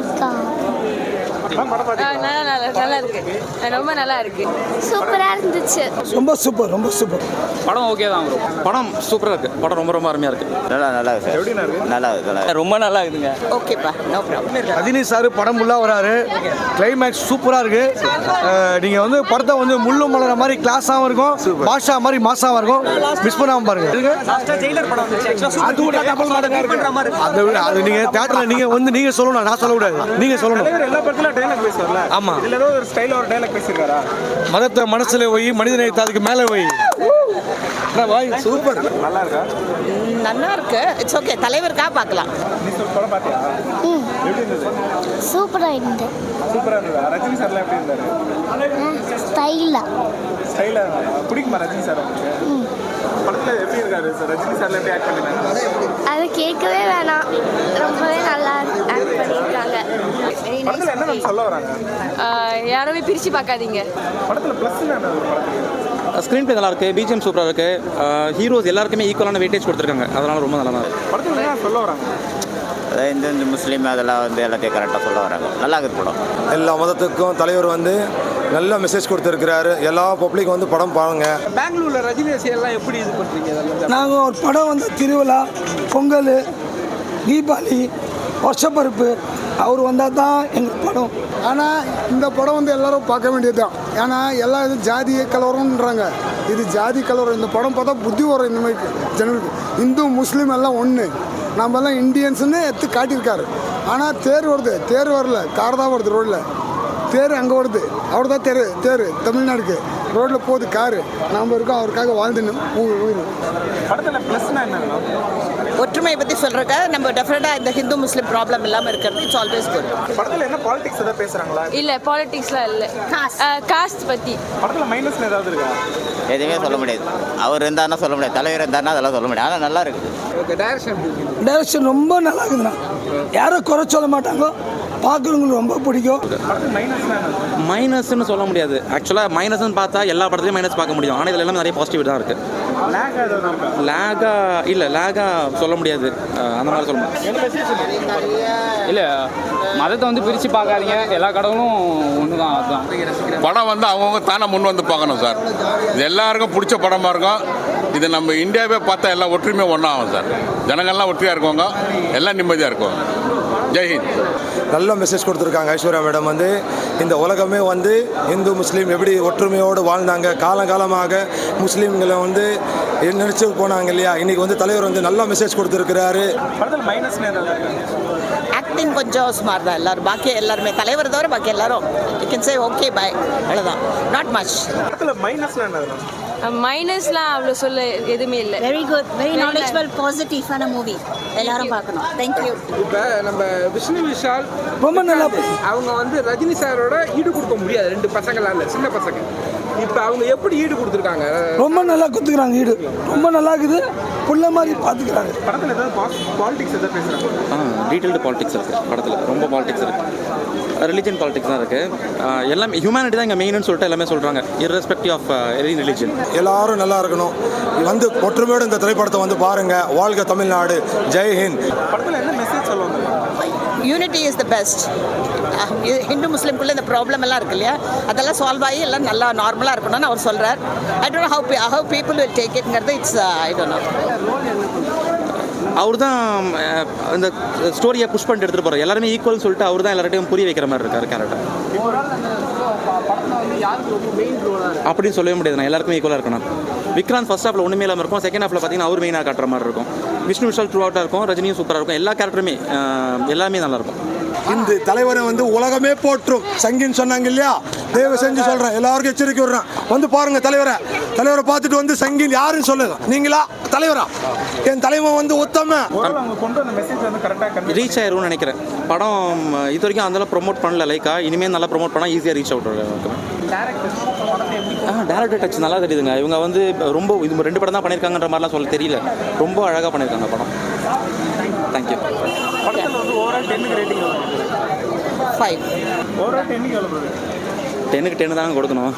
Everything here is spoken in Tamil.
இருக்கா? நல்லா இருக்கு, ரொம்ப நல்லா இருக்கு, சூப்பரா இருந்துச்சு. ரொம்ப சூப்பர், ரொம்ப சூப்பர். படம் ஓகே தான் ப்ரோ. படம் சூப்பராக இருக்குது. படம் ரொம்ப அருமையாக இருக்குது. நல்லா இருக்கு சார். எப்படிண்ணா இருக்கு? நல்லா இருக்கு. ரொம்ப நல்லா இருக்குதுங்க. ஓகேப்பா, நோ ப்ராப்ளம். ரஜினி சார் படம் ஃபுல்லாக வராரு. கிளைமேக்ஸ் சூப்பராக இருக்கு. நீங்கள் வந்து படத்தை வந்து முள்ளு மலர மாதிரி கிளாஸாகவும் இருக்கும், பாஷா மாதிரி மாசாகவும் இருக்கும். மிஸ் பண்ணாமல் பாருங்க. அது நீங்கள் தேட்டரில் நீங்கள் வந்து நீங்கள் சொல்லணும், நான் சொல்லக்கூடாது, நீங்கள் சொல்லணும். எல்லா படத்துல டைலாக் பேசுவார்ல. ஆமா. இதுல ஏதோ ஒரு ஸ்டைல்ல ஒரு டைலாக் பேசிருக்காரா? மதத்தை மனசுல போய் மனித நேயத்தை அதுக்கு மேலே போய் வாய் சூப்பர். நல்லா இருக்கா? நல்லா இருக்கு. It's okay. தலைவருக்காக பார்க்கலாம். நீ படம் பாத்தியா? எப்படி இருந்தது? சூப்பரா இருந்தது. சூப்பரா இருந்ததா? ரஜினி சார்லாம் எப்படி இருந்தாரு? ஸ்டைலா ஸ்டைலா பிடிக்குமா ரஜினி சார்? படத்துல எப்படி இருக்காரு சார்? ரஜினி சார்ல எப்படி ஆக்ட் பண்ணிருக்காங்க? அது கேட்கவே வேணாம், ரொம்பவே நல்லா ஆக்ட் பண்ணியிருக்காங்க. படத்துல என்ன நம்ம சொல்ல வராங்க? யாருமே பிரிச்சு பார்க்காதீங்க. படத்துல பிளஸ் என்ன படத்துக்கு? ஸ்க்ரீன் பிளே நல்லா இருக்குது, பிஜிஎம் சூப்பராக இருக்குது, ஹீரோஸ் எல்லாருக்குமே ஈக்குவலான வெயிட்டேஜ் கொடுத்துருக்காங்க. அதனால் ரொம்ப நல்லா தான் இருக்குது. படத்துல என்ன சொல்ல வராங்க? அதாவது இந்த முஸ்லீம் அதெல்லாம் வந்து எல்லாத்தையும் கரெக்டாக சொல்ல வராங்க. நல்லா இருக்குது படம். எல்லா மதத்துக்கும் தலைவர் வந்து நல்ல மெசேஜ் கொடுத்துருக்கிறாரு. எல்லா பப்ளிக் வந்து படம் பாருங்க. பெங்களூர்ல ரஜினி ரசிகர்லாம் எப்படி இது பண்றீங்க? நாங்கள் ஒரு படம் வந்து திருவிழா, பொங்கல், தீபாவளி, வருஷப்பருப்பு அவர் வந்தால் தான் எங்களுக்கு படம். ஆனால் இந்த படம் வந்து எல்லாரும் பார்க்க வேண்டியது தான். ஏன்னா எல்லா இது ஜாதி கலவரம்ன்றாங்க, இது ஜாதி கலவரம். இந்த படம் பார்த்தா புத்தி வரும் இந்த மாதிரி ஜனங்களுக்கு. இந்து முஸ்லீம் எல்லாம் ஒன்று, நம்ம எல்லாம் இந்தியன்ஸ்னு எடுத்து காட்டியிருக்காரு. ஆனால் தேர் வருது, தேர் வரல, கார் தான் வருது ரோட்டில். தேர் அங்கே வருது, அவர் தான் தேர் தமிழ்நாடுக்கு ரோட்டில் போகுது காரு. நாம் இருக்கோம் அவருக்காக வாழ்ந்துன்னு படத்துல பிளஸ்னா என்ன? ஒற்றுமையை பற்றி சொல்கிறக்க நம்ம டெஃபினட்டாக இந்த ஹிந்து முஸ்லீம் ப்ராப்ளம் இல்லாமல் இருக்கிறது இட்ஸ் ஆல்வேஸ் குட். படத்துல என்ன பாலிடிக்ஸ் ஏதாவது பேசுறாங்களா? இல்லை, பாலிட்டிக்ஸ்லாம் இல்லை, காஸ்ட் பற்றி. படத்துல மைனஸ் ஏதாவது இருக்கா? எதுவுமே சொல்ல முடியாது. அவர் இருந்தாருன்னா சொல்ல முடியாது, தலைவர் இருந்தாருன்னா அதெல்லாம் சொல்ல முடியாது. ஆனால் நல்லா இருக்குது. டைரக்ஷன் ரொம்ப நல்லா இருக்குதுண்ணா. யாரும் குறை சொல்ல மாட்டாங்க, பார்க்குறவங்களுக்கு ரொம்ப பிடிக்கும். மைனஸ்ன்னு சொல்ல முடியாது. ஆக்சுவலாக மைனஸ்ன்னு பார்த்தா எல்லா படத்துலையும் மைனஸ் பார்க்க முடியும். ஆனால் இதில் எல்லாமே நிறைய பாசிட்டிவ் தான் இருக்குது. லேகா சொல்ல முடியாது, அந்த மாதிரி சொல்ல முடியாது. இல்லை, மதத்தை வந்து பிரித்து பார்க்காதீங்க, எல்லா கடவுளும் ஒன்று தான். அதுதான் படம் வந்து அவங்கவுங்க தானே முன் வந்து பார்க்கணும் சார். இது எல்லாருக்கும் பிடிச்ச படமாக இருக்கும். இது நம்ம இந்தியாவே பார்த்தா எல்லாம் ஒற்றுமையாக ஒன்றா ஆகும் சார். ஜனங்கள்லாம் ஒற்றுமையாக இருக்குவாங்க, எல்லாம் நிம்மதியாக இருக்கும். ஜெய்ஹிந்த். நல்ல மெசேஜ் கொடுத்துருக்காங்க ஐஸ்வர்யா மேடம். வந்து இந்த உலகமே வந்து இந்து முஸ்லீம் எப்படி ஒற்றுமையோடு வாழ்ந்தாங்க, காலகாலமாக முஸ்லீம்களை வந்து நினச்சி போனாங்க இல்லையா. இன்றைக்கி வந்து தலைவர் வந்து நல்ல மெசேஜ் கொடுத்துருக்கிறாரு. ஆக்டிங் கொஞ்சம் ஸ்மார்ட் தான் எல்லாரும், பாக்கி எல்லாருமே தலைவர் தவிர பாக்கி எல்லாரும் you can say okay bye, அவ்வளோதான், நாட் மச். மைனஸ்லாம் அவ்வளோ சொல்ல எதுவுமே இல்லை. வெரி குட், வெரி நாலேஜபிள், பாசிட்டிவான மூவி, எல்லாரும் பார்க்கணும். தேங்க்யூ. இப்போ நம்ம விஷ்ணு விஷால் ரொம்ப நல்லா அவங்க வந்து ரஜினி சாரோட ஈடு கொடுக்க முடியாது. ரெண்டு பசங்களாம் இல்லை, சின்ன பசங்க. இப்போ அவங்க எப்படி ஈடு கொடுத்துருக்காங்க? ரொம்ப நல்லா கொடுத்துக்கிறாங்க. ஈடு ரொம்ப நல்லா இருக்குது, புள்ள மாதிரி பார்த்துக்கிறாங்க. படத்தில் ஏதாவது பாலிடிக்ஸ் எதாவது பேசுகிறாங்க? டீட்டெயில்டு பாலிடிக்ஸ் இருக்குது படத்தில், ரொம்ப பாலிடிக்ஸ் இருக்குது, ரிலிஜன் பாலிடிக்ஸ் தான் இருக்குது. எல்லாமே ஹியூமனிட்டி தான் இங்கே மெயின்னு சொல்லிட்டு எல்லாமே சொல்கிறாங்க, இர்ரெஸ்பெக்டிவ் ஆஃப் எனி ரிலிஜன். எல்லாரும் நல்லா இருக்கணும். வந்து ஒற்றுமையோடு இந்த திரைப்படத்தை வந்து பாருங்க. வாழ்க தமிழ்நாடு, ஜெய்ஹிந்த். படத்தில் என்ன மெசேஜ் சொல்லுவாங்க? Unity is the best. Hindu முஸ்லீம்குள்ளே இந்த ப்ராப்ளம் எல்லாம் இருக்கு இல்லையா, அதெல்லாம் சால்வ் ஆகி எல்லாம் நல்லா நார்மலாக இருக்கணும்னு அவர் சொல்கிறார். I don't know how people will take இட்ங்கிறது. It's I don't know. அவர் தான் இந்த ஸ்டோரியை புஷ் பண்ணிட்டு எடுத்துகிட்டு போகிறார். எல்லாருமே ஈக்குவல்னு சொல்லிட்டு அவர் தான் எல்லார்ட்டையும் புரிய வைக்கிற மாதிரி இருக்கார் கேரக்டர். அப்படின்னு சொல்லவே முடியாது, நான் எல்லாருக்குமே ஈக்குவலாக இருக்கணும். விக்ராந்த் ஃபர்ஸ்ட் ஹாஃபில் ஒன்றுமே இல்லாமல் இருக்கும், செகண்ட் ஹாஃபில் பார்த்தீங்கன்னா அவர் மெயினாக காட்டுற மாதிரி இருக்கும். விஷ்ணு விஷால் த்ரூ அவுட்டாக இருக்கும், ரஜினியும் சூப்பராக இருக்கும். எல்லா கேரக்டருமே எல்லாமே நல்லாயிருக்கும். இந்த தலைவரை வந்து உலகமே போற்றும் சங்கின்னு சொன்னாங்க இல்லையா. தயவு செஞ்சு சொல்கிறேன், எல்லாருக்கும் எச்சரிக்கை விடுறேன். வந்து பாருங்கள் தலைவரை பார்த்துட்டு வந்து சங்கின் யாருன்னு சொல்லுங்க. நீங்களா தலைவரா? என் தலைவன் வந்து உத்தம ரீச் ஆயிரும்னு நினைக்கிறேன். படம் இது வரைக்கும் அந்தளவு ப்ரொமோட் பண்ணல லைக்கா. இனிமேல் நல்லா ப்ரொமோட் பண்ணால் ஈஸியாக ரீச் அவுட் ஆகும். டேரக்டர் டச் நல்லா தெரியுதுங்க. இவங்க வந்து ரொம்ப இது 2 படம் தான் பண்ணியிருக்காங்கன்ற மாதிரிலாம் சொல்ல தெரியல, ரொம்ப அழகாக பண்ணியிருக்காங்க படம். தேங்க்யூ. 5. 10க்கு 10 தாங்க கொடுக்கணும்.